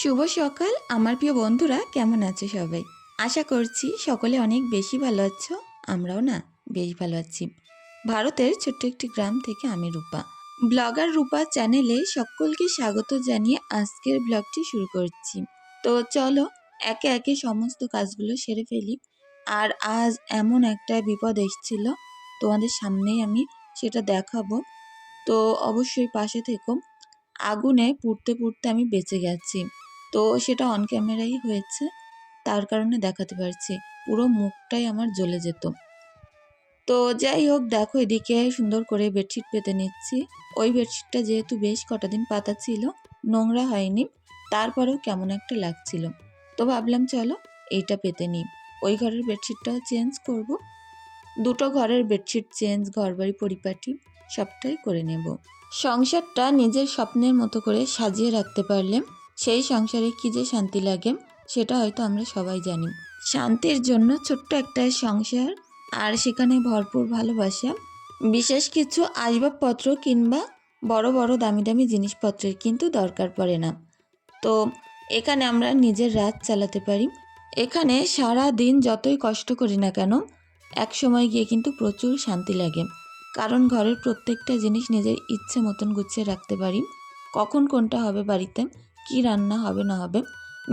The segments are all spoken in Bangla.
শুভ সকাল আমার প্রিয় বন্ধুরা, কেমন আছো সবাই? আশা করছি সকলে অনেক বেশি ভালো আছো। আমরাও না বেশ ভালো আছি। ভারতের ছোট্ট একটি গ্রাম থেকে আমি রূপা, ব্লগার রূপা চ্যানেলে সকলকে স্বাগত জানিয়ে আজকের ব্লগটি শুরু করছি। তো চলো একে একে সমস্ত কাজগুলো সেরে ফেলি। আর আজ এমন একটা বিপদ এসেছিল, তোমাদের সামনেই আমি সেটা দেখাবো। তো অবশ্যই পাশে থেকো। আগুনে পুড়তে পুড়তে আমি বেঁচে গেছি। তো সেটা অন ক্যামেরাই হয়েছে, তার কারণে দেখাতে পারছি। পুরো মুখটাই আমার জ্বলে যেত। তো যাই হোক, দেখো এদিকে সুন্দর করে বেডশিট পেতে নিচ্ছি। ওই বেডশিটটা যেহেতু বেশ কটা দিন পাতা ছিল, নোংরা হয়নি, তারপরেও কেমন একটা লাগছিল। তো ভাবলাম চলো এইটা পেতে নিই। ওই ঘরের বেডশিটটাও চেঞ্জ করব। দুটো ঘরের বেডশিট চেঞ্জ, ঘরবাড়ি পরিপাটি সবটাই করে নেব। সংসারটা নিজের স্বপ্নের মতো করে সাজিয়ে রাখতে পারলে সেই সংসারে কি যে শান্তি লাগে, সেটা হয়তো আমরা সবাই জানি। শান্তির জন্য ছোট্ট একটা সংসার, আর সেখানে ভরপুর ভালোবাসা। বিশেষ কিছু আসবাবপত্র কিংবা বড় বড় দামি দামি জিনিসপত্রের কিন্তু দরকার পড়ে না। তো এখানে আমরা নিজের রাত চালাতে পারি। এখানে সারা দিন যতই কষ্ট করি না কেন, এক সময় গিয়ে কিন্তু প্রচুর শান্তি লাগে। কারণ ঘরের প্রত্যেকটা জিনিস নিজের ইচ্ছে মতন গুছিয়ে রাখতে পারি। কখন কোনটা হবে বাড়িতে, কি রান্না হবে না হবে,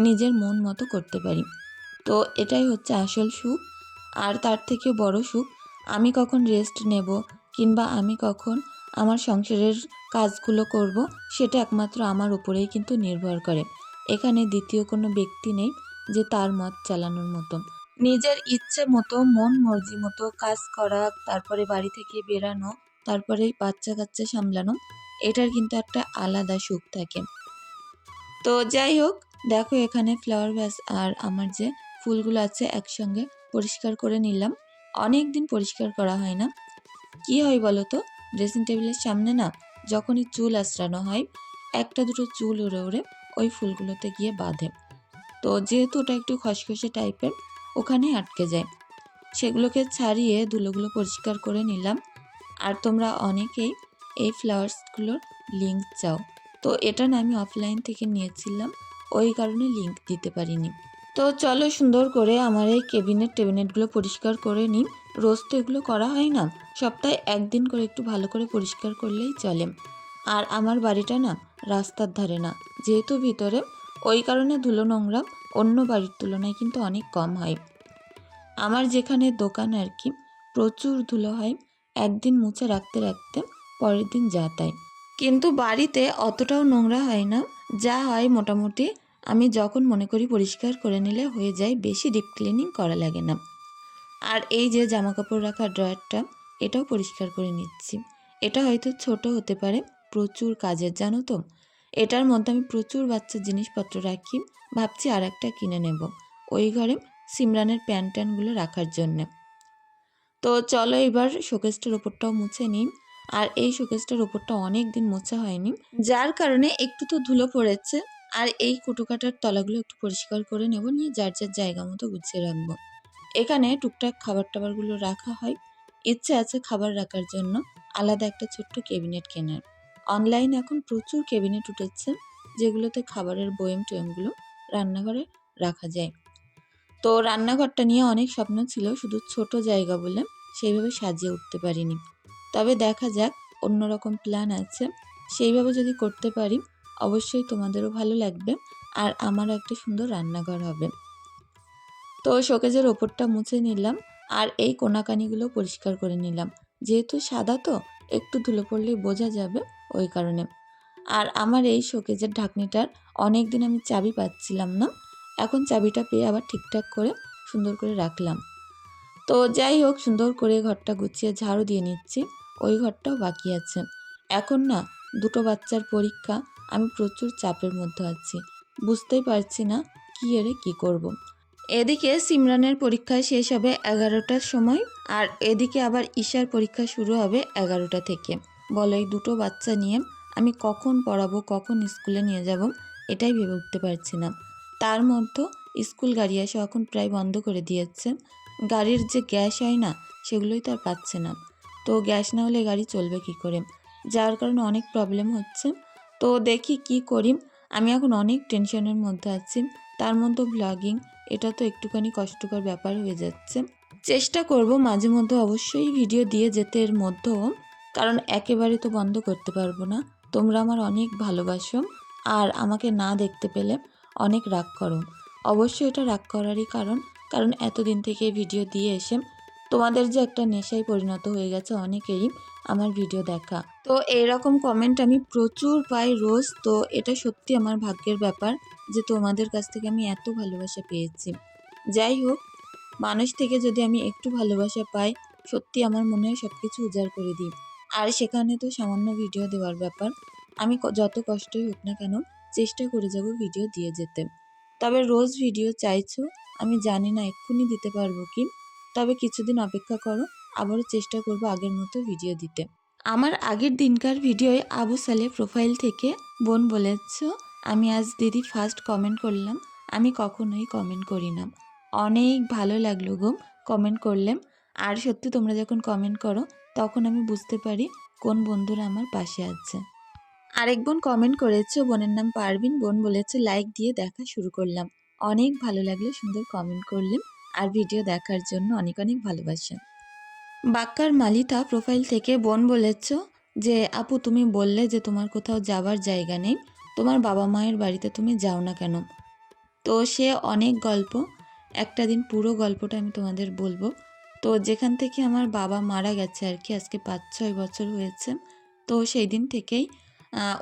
নিজের মন মতো করতে পারি। তো এটাই হচ্ছে আসল সুখ। আর তার থেকে বড় সুখ, আমি কখন রেস্ট নেব কিংবা আমি কখন আমার সংসারের কাজগুলো করব, সেটা একমাত্র আমার উপরেই কিন্তু নির্ভর করে। এখানে দ্বিতীয় কোনো ব্যক্তি নেই যে তার মত চালানোর মতো। নিজের ইচ্ছে মতো, মন মর্জি মতো কাজ করা, তারপরে বাড়ি থেকে বেরানো, তারপরে বাচ্চা কাচ্চা সামলানো, এটার কিন্তু একটা আলাদা সুখ থাকে। তো যাই হোক, দেখো এখানে ফ্লাওয়ার ভাস আর আমার যে ফুলগুলো আছে একসঙ্গে পরিষ্কার করে নিলাম। অনেক দিন পরিষ্কার করা হয় না। কি হয় বলো তো, ড্রেসিং টেবিলের সামনে না যখনই চুল আঁচড়ানো হয়, একটা দুটো চুল উড়ে উড়ে ওই ফুলগুলোতে গিয়ে বাঁধে। তো যেহেতু ওটা একটু খসখসে টাইপের, ওখানে আটকে যায়। সেগুলোকে ছাড়িয়ে ধুলোগুলো পরিষ্কার করে নিলাম। আর তোমরা অনেকেই এই ফ্লাওয়ার্সগুলোর লিঙ্ক চাও, তো এটা না আমি অফলাইন থেকে নিয়েছিলাম, ওই কারণে লিঙ্ক দিতে পারিনি। তো চলো সুন্দর করে আমার এই টেবিনেটগুলো পরিষ্কার করে নিই। রোজ তো এগুলো করা হয় না, সপ্তাহে একদিন করে একটু ভালো করে পরিষ্কার করলেই চলে। আর আমার বাড়িটা না রাস্তার ধারে না, যেহেতু ভিতরে, ওই কারণে ধুলো নোংরা অন্য বাড়ির তুলনায় কিন্তু অনেক কম হয়। আমার যেখানে দোকান আর কি, প্রচুর ধুলো হয়। একদিন মুছে রাখতে রাখতে পরের দিন যা তাই। কিন্তু বাড়িতে অতটাও নোংরা হয় না, যা হয় মোটামুটি আমি যখন মনে করি পরিষ্কার করে নিলে হয়ে যায়, বেশি ডিপ ক্লিনিং করা লাগে না। আর এই যে জামা কাপড় রাখার ড্রয়ারটা, এটাও পরিষ্কার করে নিচ্ছি। এটা হয়তো ছোট হতে পারে, প্রচুর কাজের জানো তো। এটার মধ্যে আমি প্রচুর বাচ্চার জিনিসপত্র রাখি, ভাবছি আর একটা কিনে নেব ওই ঘরে সিমরানের প্যান্ট ট্যানগুলো রাখার জন্যে। তো চলো এবার শোকেসটার ওপরটাও মুছে নিই। আর এই শোকেসটার ওপরটা অনেক দিন মোছা হয়নি, যার কারণে একটু তো ধুলো পড়েছে। আর এই কুটোকাটার তলাগুলো একটু পরিষ্কার করে নেব, নিয়ে যার যার জায়গা মতো গুছিয়ে রাখবো। এখানে টুকটাক খাবার টাবারগুলো রাখা হয়। ইচ্ছে আছে খাবার রাখার জন্য আলাদা একটা ছোট্ট ক্যাবিনেট কেনার। অনলাইনে এখন প্রচুর ক্যাবিনেট উঠেছে, যেগুলোতে খাবারের বয়েম টয়েমগুলো রান্নাঘরে রাখা যায়। তো রান্নাঘরটা নিয়ে অনেক স্বপ্ন ছিল, শুধু ছোট জায়গা বলে সেইভাবে সাজিয়ে উঠতে পারিনি। তবে দেখা যাক, অন্যরকম প্ল্যান আছে। সেইভাবে যদি করতে পারি, অবশ্যই তোমাদেরও ভালো লাগবে, আর আমারও একটা সুন্দর রান্নাঘর হবে। তো শোকেজের ওপরটা মুছে নিলাম, আর এই কোনাকানিগুলো পরিষ্কার করে নিলাম। যেহেতু সাদা তো একটু ধুলো পড়লেই বোঝা যাবে, ওই কারণে। আর আমার এই শোকেজের ঢাকনিটার অনেক দিন আমি চাবি পাচ্ছিলাম না, এখন চাবিটা পেয়ে আবার ঠিকঠাক করে সুন্দর করে রাখলাম। তো যাই হোক, সুন্দর করে ঘরটা গুছিয়ে ঝাড়ু দিয়ে নিচ্ছি। ওই ঘরটাও বাকি আছে। এখন না দুটো বাচ্চার পরীক্ষা, আমি প্রচুর চাপের মধ্যে আছি, বুঝতেই পারছি না কি এরে কি করব। এদিকে সিমরানের পরীক্ষা শেষ হবে 11টার সময়, আর এদিকে আবার ঈশার পরীক্ষা শুরু হবে 11টা থেকে। বলো, এই দুটো বাচ্চা নিয়ে আমি কখন পড়াবো, কখন স্কুলে নিয়ে যাব, এটাই ভেবে উঠতে পারছি না। তার মধ্যে স্কুল গাড়ি আসা এখন প্রায় বন্ধ করে দিয়েছে। গাড়ির যে গ্যাস হয় না, সেগুলোই তো আর পাচ্ছে না। তো গ্যাস না হলে গাড়ি চলবে কি করে, যার কারণে অনেক প্রবলেম হচ্ছে। তো দেখি কি করি। আমি এখন অনেক টেনশনের মধ্যে আছি, তার মধ্যে ব্লগিং, এটা তো একটুখানি কষ্টকর ব্যাপার হয়ে যাচ্ছে। চেষ্টা করব মাঝে মধ্যে অবশ্যই ভিডিও দিয়ে যেতে এর মধ্যেও, কারণ একেবারে তো বন্ধ করতে পারবো না। তোমরা আমার অনেক ভালোবাসো আর আমাকে না দেখতে পেলে অনেক রাগ করো। অবশ্যই এটা রাগ করারই কারণ এতদিন থেকে ভিডিও দিয়ে এসে তোমাদের যে একটা নেশায় পরিণত হয়ে গেছে অনেকেরই আমার ভিডিও দেখা। তো এইরকম কমেন্ট আমি প্রচুর পাই রোজ। তো এটা সত্যি আমার ভাগ্যের ব্যাপার যে তোমাদের কাছ থেকে আমি এত ভালোবাসা পেয়েছি। যাই হোক, মানুষ থেকে যদি আমি একটু ভালোবাসা পাই, সত্যি আমার মনে হয় সব কিছু উজাড় করে দিই। আর সেখানে তো সামান্য ভিডিও দেওয়ার ব্যাপার। আমি যত কষ্টই হোক না কেন চেষ্টা করে যাব ভিডিও দিয়ে যেতে। তবে রোজ ভিডিও চাইছো, আমি জানি না এক্ষুনি দিতে পারবো কি, তবে কিছুদিন অপেক্ষা করো, আবারও চেষ্টা করব আগের মতো ভিডিও দিতে। আমার আগের দিনকার ভিডিওয়ে আবু সালে প্রোফাইল থেকে বোন বলেছ, আমি আজ দিদি ফার্স্ট কমেন্ট করলাম, আমি কখনোই কমেন্ট করি না। অনেক ভালো লাগলো গো কমেন্ট করলেন। আর সত্যি তোমরা যখন কমেন্ট করো তখন আমি বুঝতে পারি কোন বন্ধুরা আমার পাশে আছে। আরেক বোন কমেন্ট করেছে, বোনের নাম পারভিন, বোন বলেছে লাইক দিয়ে দেখা শুরু করলাম। অনেক ভালো লাগলো, সুন্দর কমেন্ট করলেন আর ভিডিও দেখার জন্য অনেক অনেক ভালোবাসা। বাক্কার মালিতা প্রোফাইল থেকে বোন বলেছ যে আপু তুমি বললে যে তোমার কোথাও যাবার জায়গা নেই, তোমার বাবা মায়ের বাড়িতে তুমি যাও না কেন? তো সে অনেক গল্প, একটা দিন পুরো গল্পটা আমি তোমাদের বলবো। তো যেখান থেকে আমার বাবা মারা গেছে আর কি, আজকে 5-6 বছর হয়েছে। তো সেই দিন থেকেই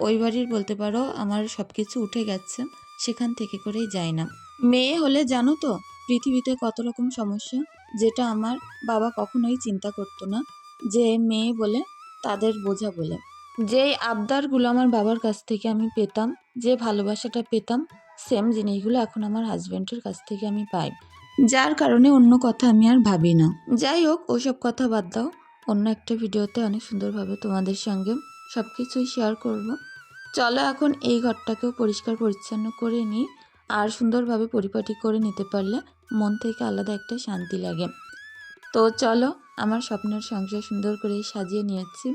ওই বাড়ির বলতে পারো আমার সব কিছু উঠে গেছে, সেখান থেকে করেই যাই না। মেয়ে হলে জানো তো পৃথিবীতে কত রকম সমস্যা, যেটা আমার বাবা কখনোই চিন্তা করতো না, যে মেয়ে বলে তাদের বোঝা বলে। যেই আবদারগুলো আমার বাবার কাছ থেকে আমি পেতাম, যে ভালোবাসাটা পেতাম, সেম জিনিসগুলো এখন আমার হাজব্যান্ডের কাছ থেকে আমি পাই, যার কারণে অন্য কথা আমি আর ভাবি না। যাই হোক, ওসব কথা বাদ দাও, অন্য একটা ভিডিওতে অনেক সুন্দরভাবে তোমাদের সঙ্গে সব কিছুই শেয়ার করব। চলো এখন এই ঘরটাকেও পরিষ্কার পরিচ্ছন্ন করে নিই, আর সুন্দরভাবে পরিপাটি করে নিতে পারলে মন থেকে আলাদা একটা শান্তি লাগে। তো চলো, আমার স্বপ্নের সংসার সুন্দর করে সাজিয়ে নিয়েছি।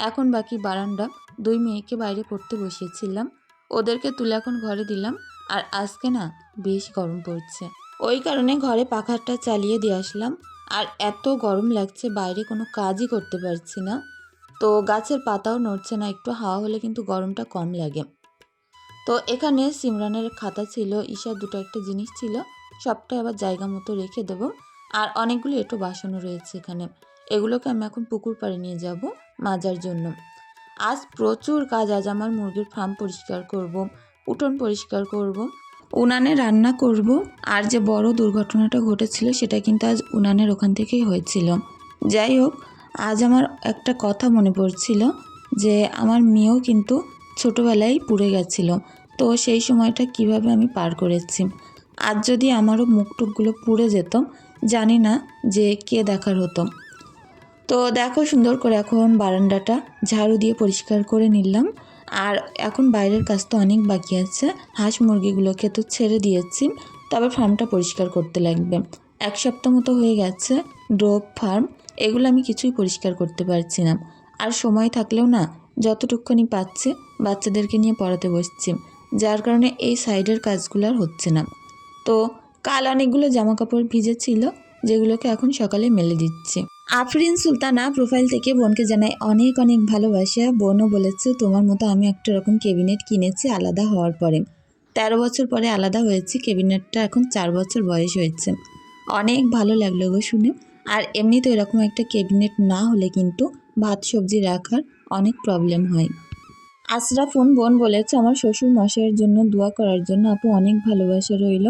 এখন বাকি বারান্দা, 2 মেয়েকে বাইরে পড়তে বসিয়েছিলাম, ওদেরকে তুলে এখন ঘরে দিলাম। আর আজকে না বেশ গরম পড়ছে, ওই কারণে ঘরে পাখাটা চালিয়ে দিয়ে আসলাম। আর এত গরম লাগছে, বাইরে কোনো কাজই করতে পারছি না। তো গাছের পাতাও নড়ছে না, একটু হাওয়া হলে কিন্তু গরমটা কম লাগে। তো এখানে সিমরানের খাতা ছিল, ঈশার দুটো একটা জিনিস ছিল, সবটাই আবার জায়গা মতো রেখে দেবো। আর অনেকগুলো এঁটো বাসনও রয়েছে এখানে, এগুলোকে আমি এখন পুকুর পাড়ে নিয়ে যাব মাজার জন্য। আজ প্রচুর কাজ, আজ আমার মুরগির ফার্ম পরিষ্কার করব, উঠোন পরিষ্কার করব, উনানে রান্না করব। আর যে বড় দুর্ঘটনাটা ঘটেছিল সেটা কিন্তু আজ উনানের ওখান থেকেই হয়েছিল। যাই হোক, আজ আমার একটা কথা মনে পড়ছিল যে আমার মেয়েও কিন্তু ছোটোবেলায় পুড়ে গেছিল। তো সেই সময়টা কিভাবে আমি পার করেছি, আজ যদি আমারও মুখ টুকগুলো পুড়ে যেত, জানি না যে কে দেখার হতো। তো দেখো সুন্দর করে এখন বারান্দাটা ঝাড়ু দিয়ে পরিষ্কার করে নিলাম। আর এখন বাইরের কাজ তো অনেক বাকি আছে, হাঁস মুরগিগুলোকে তো ছেড়ে দিয়েছি, তবে ফার্মটা পরিষ্কার করতে লাগবে। 1 সপ্তাহ মতো হয়ে গেছে ড্রপ ফার্ম, এগুলো আমি কিছুই পরিষ্কার করতে পারছি না। আর সময় থাকলেও না, যতটুকুনি পাচ্ছে বাচ্চাদেরকে নিয়ে পড়াতে বসছি, যার কারণে এই সাইডের কাজগুলো আর হচ্ছে না। তো কাল অনেকগুলো জামা কাপড় ভিজে ছিল, যেগুলোকে এখন সকালে মেলে দিচ্ছি। আফরিন সুলতানা প্রোফাইল থেকে বোনকে জানাই অনেক অনেক ভালোবাসা। বোনও বলেছে তোমার মতো আমি একটা রকম ক্যাবিনেট কিনেছি আলাদা হওয়ার পরে, 13 বছর পরে আলাদা হয়েছি, ক্যাবিনেটটা এখন 4 বছর বয়স হয়েছে। অনেক ভালো লাগলো গো শুনে। আর এমনি তো এরকম একটা ক্যাবিনেট না হলে কিন্তু ভাত সবজি রাখার অনেক প্রবলেম হয়। আশরাফুন বোন বলেছে আমার শ্বশুর মশাইয়ের জন্য দোয়া করার জন্য, আপু অনেক ভালোবাসা রইল।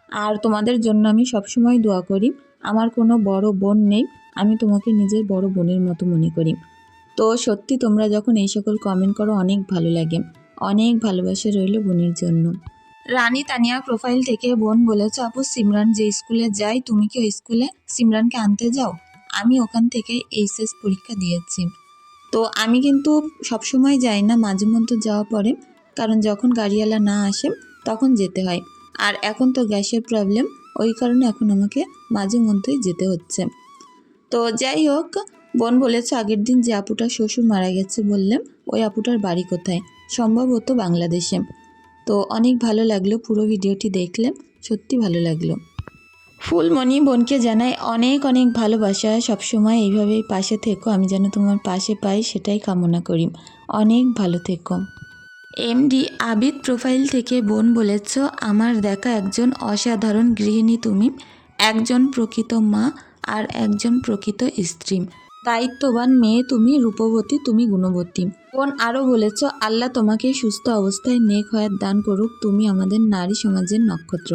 আর তোমাদের জন্য আমি সবসময় দোয়া করি। আমার কোনো বড় বোন নেই, আমি তোমাকে নিজের বড় বোনের মতো মনে করি। তো সত্যি তোমরা যখন এই সকল কমেন্ট করো অনেক ভালো লাগে, অনেক ভালোবাসা রইল বোনের জন্য। রানী তানিয়া প্রোফাইল থেকে বোন বলেছে আপু সিমরান যে স্কুলে যায় তুমি কি ওই স্কুলে সিমরানকে আনতে যাও? আমি ওখান থেকে এইচএস পরীক্ষা দিয়েছি। তো আমি কিন্তু সবসময় যাই না, মাঝে মধ্যে যাওয়া পড়ে, কারণ যখন গাড়িওয়ালা না আসে তখন যেতে হয়। আর এখন তো গ্যাসের প্রবলেম, ওই কারণে এখন আমাকে মাঝে মধ্যেই যেতে হচ্ছে। তো যাই হোক, বোন বলেছে আগের দিন যে আপুটার শ্বশুর মারা গেছে বললেন, ওই আপুটার বাড়ি কোথায়? সম্ভবত বাংলাদেশে। তো অনেক ভালো লাগলো, পুরো ভিডিওটি দেখলে সত্যি ভালো লাগলো। ফুলমণি বোনকে জানাই অনেক অনেক ভালোবাসা, সবসময় এইভাবেই পাশে থেকো, আমি যেন তোমার পাশে পাই সেটাই কামনা করি। অনেক ভালো থেকো। এমডি আবিদ প্রোফাইল থেকে বোন বলেছ, আমার দেখা একজন অসাধারণ গৃহিণী তুমি, একজন প্রকৃত মা আর একজন প্রকৃত স্ত্রী, দায়িত্ববান মেয়ে তুমি, রূপবতী তুমি, গুণবতী। বোন আরও বলেছ, আল্লাহ তোমাকে সুস্থ অবস্থায় নেক হায়াত দান করুক, তুমি আমাদের নারী সমাজের নক্ষত্র।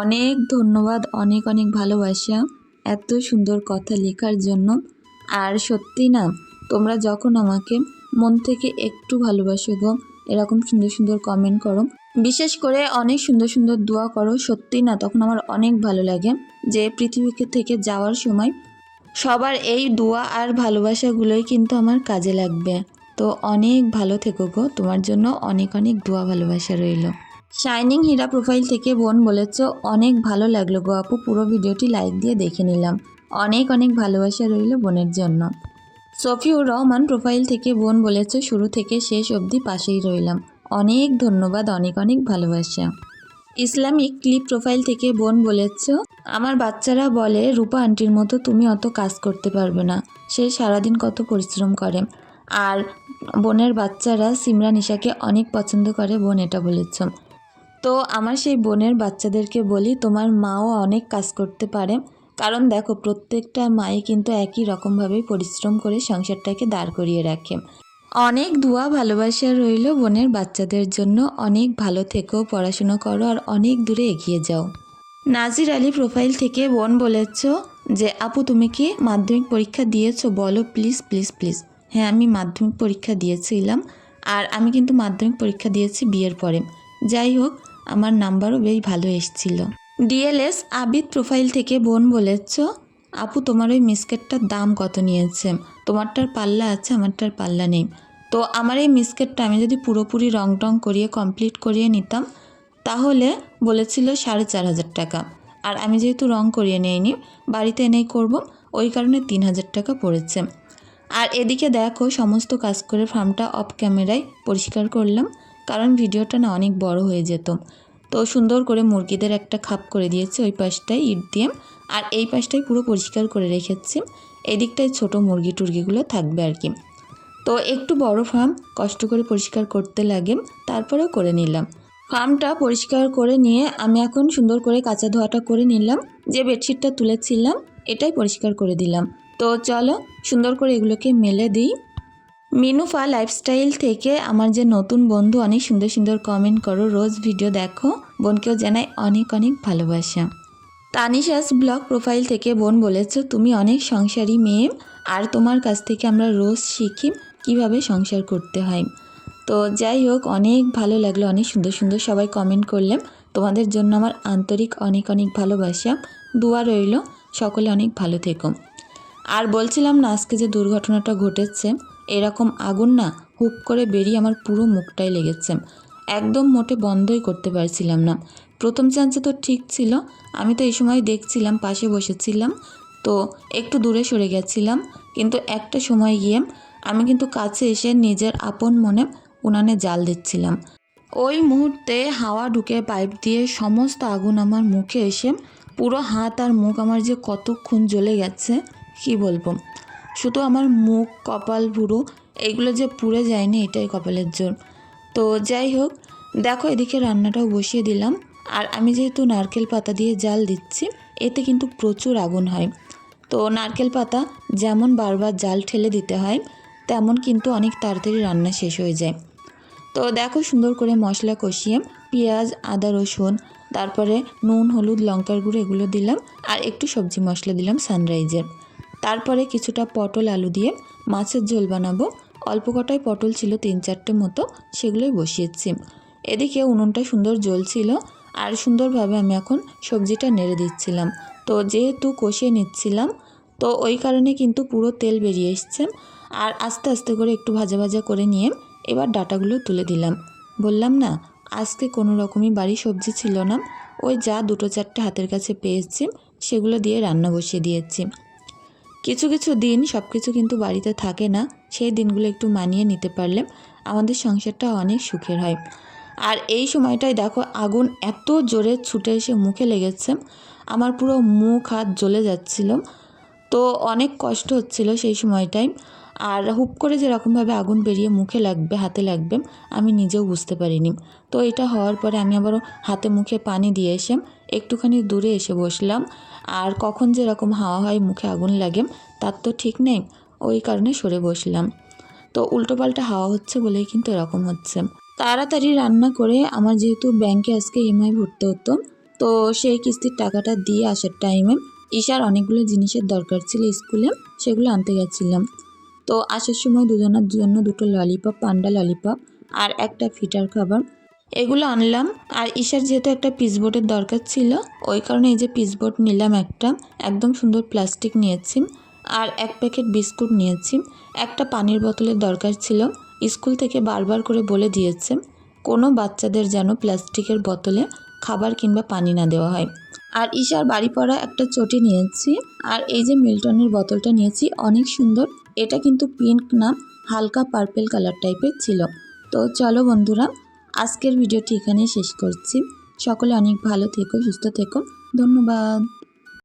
অনেক ধন্যবাদ, অনেক অনেক ভালোবাসা এত সুন্দর কথা লেখার জন্য। আর সত্যি না, তোমরা যখন আমাকে মন থেকে একটু ভালোবাসো গো, এরকম সুন্দর সুন্দর কমেন্ট করো, বিশেষ করে অনেক সুন্দর সুন্দর দোয়া করো, সত্যি না তখন আমার অনেক ভালো লাগে যে পৃথিবীকে থেকে যাওয়ার সময় সবার এই দোয়া আর ভালোবাসাগুলোই কিন্তু আমার কাজে লাগবে। তো অনেক ভালো থেকো গো, তোমার জন্য অনেক অনেক দোয়া ভালোবাসা রইল। শাইনিং হীরা প্রোফাইল থেকে বোন বলেছ, অনেক ভালো লাগলো গো আপু, পুরো ভিডিওটি লাইক দিয়ে দেখে নিলাম। অনেক অনেক ভালোবাসা রইল বোনের জন্য। সফিউর রহমান প্রোফাইল থেকে বোন বলেছ, শুরু থেকে শেষ অবধি পাশেই রইলাম। অনেক ধন্যবাদ, অনেক অনেক ভালোবাসা। ইসলামিক ক্লিপ প্রোফাইল থেকে বোন বলেছ, আমার বাচ্চারা বলে রূপা আন্টির মতো তুমি অত কাজ করতে পারবে না, সে সারাদিন কত পরিশ্রম করে। আর বোনের বাচ্চারা সিমরান ঈশাকে অনেক পছন্দ করে, বোন এটা বলেছ। তো আমার সেই বোনের বাচ্চাদেরকে বলি, তোমার মাও অনেক কাজ করতে পারে, কারণ দেখো প্রত্যেকটা মাই কিন্তু একই রকমভাবেই পরিশ্রম করে সংসারটাকে দাঁড় করিয়ে রাখে। অনেক দোয়া ভালোবাসা রইল বোনের বাচ্চাদের জন্য। অনেক ভালো থেকো, পড়াশুনো করো আর অনেক দূরে এগিয়ে যাও। নাজির আলী প্রোফাইল থেকে বোন বলেছ যে আপু তুমি কি মাধ্যমিক পরীক্ষা দিয়েছো, বলো প্লিজ প্লিজ প্লিজ। হ্যাঁ, আমি মাধ্যমিক পরীক্ষা দিয়েছিলাম, আর আমি কিন্তু মাধ্যমিক পরীক্ষা দিয়েছি বিয়ের পরে। যাই হোক, আমার নাম্বারও বেশ ভালো এসেছিল। ডিএলএস আবিদ প্রোফাইল থেকে বোন বলেছ, আপু তোমার ওই মিসকেটটার দাম কত নিয়েছে? তোমারটার পাল্লা আছে, আমারটার পাল্লা নেই। তো আমার এই মিসকেটটা আমি যদি পুরোপুরি রং টং করিয়ে কমপ্লিট করিয়ে নিতাম তাহলে বলেছিল 4,500 টাকা, আর আমি যেহেতু রং করিয়ে নিইনি, বাড়িতে এনেই করব, ওই কারণে 3,000 টাকা পড়েছে। আর এদিকে দেখো সমস্ত কাজ করে ফার্মটা অফ ক্যামেরায় পরিষ্কার করলাম, কারণ ভিডিওটা না অনেক বড় হয়ে যেত। তো সুন্দর করে মুরগিদের একটা খাপ করে দিয়েছি ওই পাশটায় ইট দিয়ে, আর এই পাশটাই পুরো পরিষ্কার করে রেখেছি, এদিকটায় ছোট মুরগি টুরগিগুলো থাকবে আর কি। তো একটু বড় ফার্ম, কষ্ট করে পরিষ্কার করতে লাগে, তারপরেও করে নিলাম। ফার্মটা পরিষ্কার করে নিয়ে আমি এখন সুন্দর করে কাঁচা ধোয়াটা করে নিলাম, যে বেডশিটটা তুলেছিলাম এটাই পরিষ্কার করে দিলাম। তো চলো সুন্দর করে এগুলোকে মেলে দিই। মিনুফা লাইফস্টাইল থেকে আমার যে নতুন বন্ধু, অনেক সুন্দর সুন্দর কমেন্ট করো, রোজ ভিডিও দেখো, বোনকেও জানাই অনেক অনেক ভালোবাসা। তানিশাস ব্লগ প্রোফাইল থেকে বোন বলেছ, তুমি অনেক সংসারী মেয়ে, আর তোমার কাছ থেকে আমরা রোজ শিখি কিভাবে সংসার করতে হয়। তো যাই হোক, অনেক ভালো লাগলো, অনেক সুন্দর সুন্দর সবাই কমেন্ট করলেন, তোমাদের জন্য আমার আন্তরিক অনেক অনেক ভালোবাসা, দোয়া রইল, সকলে অনেক ভালো থেকো। আর বলছিলাম না, আজকে যে দুর্ঘটনাটা ঘটেছে, এরকম আগুন না হুপ করে বেরিয়ে আমার পুরো মুখটাই লেগেছে, একদম মোটে বন্ধই করতে পারছিলাম না। প্রথম চান্সে তো ঠিক ছিল, আমি তো এই সময় দেখছিলাম, পাশে বসেছিলাম, তো একটু দূরে সরে গেছিলাম, কিন্তু একটা সময় গিয়ে আমি কিন্তু কাছে এসে নিজের আপন মনে উনানে জাল দিচ্ছিলাম। ওই মুহূর্তে হাওয়া ঢুকে পাইপ দিয়ে সমস্ত আগুন আমার মুখে এসে পুরো হাত আর মুখ আমার যে কতক্ষণ জ্বলে গেছে কি বলবো। শুধু আমার মুখ, কপাল, ভুরু এইগুলো যে পুড়ে যায়নি এটাই কপালের জোর। তো যাই হোক, দেখো এদিকে রান্নাটাও বসিয়ে দিলাম, আর আমি যেহেতু নারকেল পাতা দিয়ে জাল দিচ্ছি, এতে কিন্তু প্রচুর আগুন হয়। তো নারকেল পাতা যেমন বারবার জাল ঠেলে দিতে হয়, তেমন কিন্তু অনেক তাড়াতাড়ি রান্না শেষ হয়ে যায়। তো দেখো সুন্দর করে মশলা কষিয়ে পেঁয়াজ, আদা, রসুন, তারপরে নুন, হলুদ, লঙ্কার গুঁড়ো এগুলো দিলাম, আর একটু সবজি মশলা দিলাম সানরাইজের। তারপরে কিছুটা পটল আলু দিয়ে মাছের ঝোল বানাবো। অল্প কটাই পটল ছিল, 3-4টে মতো, সেগুলোই বসিয়েছি। এদিকে উনুনটা সুন্দর জ্বলছিল, আর সুন্দরভাবে আমি এখন সবজিটা নেড়ে দিচ্ছিলাম। তো যেহেতু কষিয়ে নিচ্ছিলাম, তো ওই কারণে কিন্তু পুরো তেল বেরিয়ে এসছে। আর আস্তে আস্তে করে একটু ভাজা ভাজা করে নিয়ে এবার ডাঁটাগুলো তুলে দিলাম। বললাম না, আজকে কোনো রকমই বাড়ি সবজি ছিল না, ওই যা 2-4টে হাতের কাছে পেয়েছি সেগুলো দিয়ে রান্না বসিয়ে দিয়েছি। কিছু কিছু দিন সব কিছু কিন্তু বাড়িতে থাকে না, সেই দিনগুলো একটু মানিয়ে নিতে পারলে আমাদের সংসারটা অনেক সুখের হয়। আর এই সময়টায় দেখো আগুন এত জোরে ছুটে এসে মুখে লেগেছে, আমার পুরো মুখ হাত জ্বলে যাচ্ছিল। তো অনেক কষ্ট হচ্ছিল সেই সময়টায়। আর হুপ করে যেরকমভাবে আগুন বেরিয়ে মুখে লাগবে, হাতে লাগবে, আমি নিজেও বুঝতে পারিনি। তো এটা হওয়ার পরে আমি আবারও হাতে মুখে পানি দিয়ে এসে একটুখানি দূরে এসে বসলাম। আর কখন যেরকম হাওয়া হয় মুখে আগুন লাগে তার তো ঠিক নেই, ওই কারণে সরে বসলাম। তো উল্টোপাল্টা হাওয়া হচ্ছে বলেই কিন্তু এরকম হচ্ছে। তাড়াতাড়ি রান্না করে আমার যেহেতু ব্যাংকে আজকে ইএমআই ভরতে হতো, তো সেই কিস্তির টাকাটা দিয়ে আসার টাইমে ঈশার অনেকগুলো জিনিসের দরকার ছিল স্কুলে, সেগুলো আনতে গেছিলাম। তো আসার সময় দুজনের জন্য দুটো ললিপপ, পান্ডা ললিপপ আর একটা ফিটার খাবার, এগুলো আনলাম। আর ঈশার যেহেতু একটা পিসবোর্ডের দরকার ছিল, ওই কারণে এই যে পিসবোর্ড নিলাম একটা, একদম সুন্দর প্লাস্টিক নিয়েছি। আর এক প্যাকেট বিস্কুট নিয়েছি। একটা পানির বোতলের দরকার ছিল, স্কুল থেকে বারবার করে বলে দিয়েছে কোনো বাচ্চাদের যেন প্লাস্টিকের বোতলে খাবার কিংবা পানি না দেওয়া হয়। আর ঈশার বাড়ি পড়া একটা চটি নিয়েছি। আর এই যে মিল্টনের বোতলটা নিয়েছি, অনেক সুন্দর, এটা কিন্তু পিঙ্ক না, হালকা পার্পেল কালার টাইপের ছিল। তো চলো বন্ধুরা, আজকের ভিডিওটি এখানেই শেষ করছি। সকলে অনেক ভালো থেকো, সুস্থ থেকো, ধন্যবাদ।